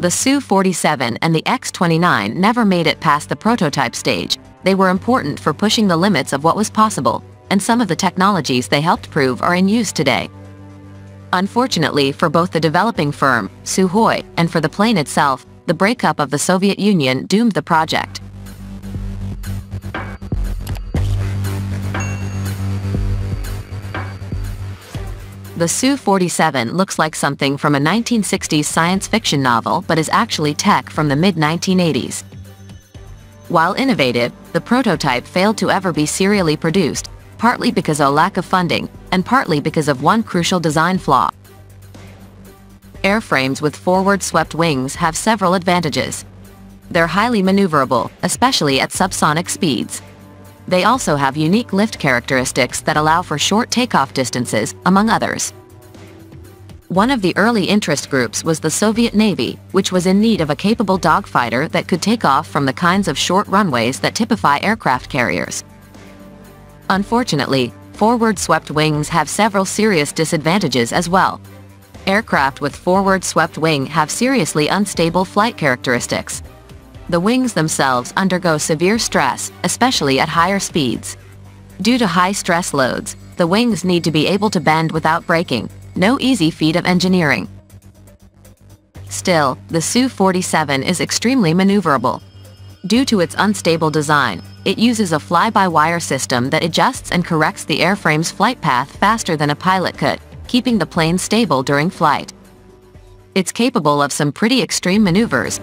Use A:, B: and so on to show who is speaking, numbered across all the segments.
A: The Su-47 and the X-29 never made it past the prototype stage. They were important for pushing the limits of what was possible, and some of the technologies they helped prove are in use today. Unfortunately for both the developing firm, Sukhoi, and for the plane itself, the breakup of the Soviet Union doomed the project. The Su-47 looks like something from a 1960s science fiction novel but is actually tech from the mid-1980s. While innovative, the prototype failed to ever be serially produced, partly because of lack of funding, and partly because of one crucial design flaw. Airframes with forward-swept wings have several advantages. They're highly maneuverable, especially at subsonic speeds. They also have unique lift characteristics that allow for short takeoff distances, among others. One of the early interest groups was the Soviet Navy, which was in need of a capable dogfighter that could take off from the kinds of short runways that typify aircraft carriers. Unfortunately, forward-swept wings have several serious disadvantages as well. Aircraft with forward-swept wing have seriously unstable flight characteristics. The wings themselves undergo severe stress, especially at higher speeds. Due to high stress loads, the wings need to be able to bend without breaking, no easy feat of engineering. Still, the Su-47 is extremely maneuverable. Due to its unstable design, it uses a fly-by-wire system that adjusts and corrects the airframe's flight path faster than a pilot could, keeping the plane stable during flight. It's capable of some pretty extreme maneuvers.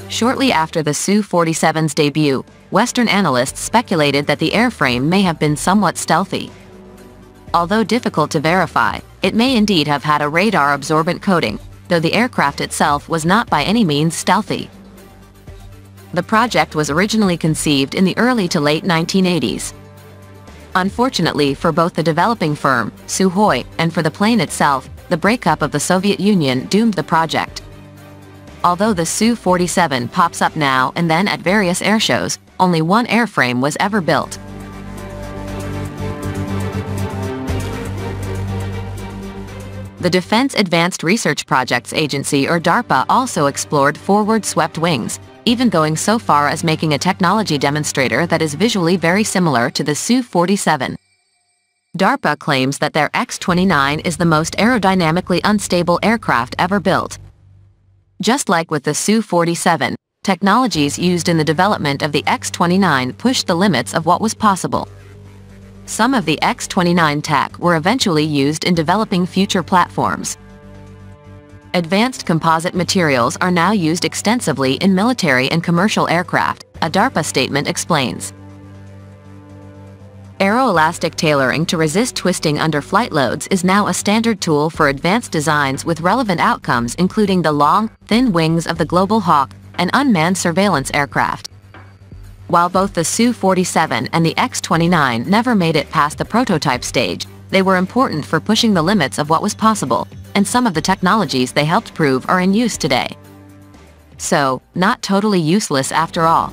A: Shortly after the Su-47's debut, Western analysts speculated that the airframe may have been somewhat stealthy. Although difficult to verify, it may indeed have had a radar-absorbent coating, though the aircraft itself was not by any means stealthy. The project was originally conceived in the early to late 1980s. Unfortunately for both the developing firm, Sukhoi, and for the plane itself, the breakup of the Soviet Union doomed the project. Although the Su-47 pops up now and then at various airshows, only one airframe was ever built. The Defense Advanced Research Projects Agency, or DARPA, also explored forward-swept wings, even going so far as making a technology demonstrator that is visually very similar to the Su-47. DARPA claims that their X-29 is the most aerodynamically unstable aircraft ever built. Just like with the Su-47, technologies used in the development of the X-29 pushed the limits of what was possible. Some of the X-29 tech were eventually used in developing future platforms. Advanced composite materials are now used extensively in military and commercial aircraft, a DARPA statement explains. Aeroelastic tailoring to resist twisting under flight loads is now a standard tool for advanced designs with relevant outcomes, including the long, thin wings of the Global Hawk and unmanned surveillance aircraft. While both the Su-47 and the X-29 never made it past the prototype stage, they were important for pushing the limits of what was possible, and some of the technologies they helped prove are in use today. So, not totally useless after all.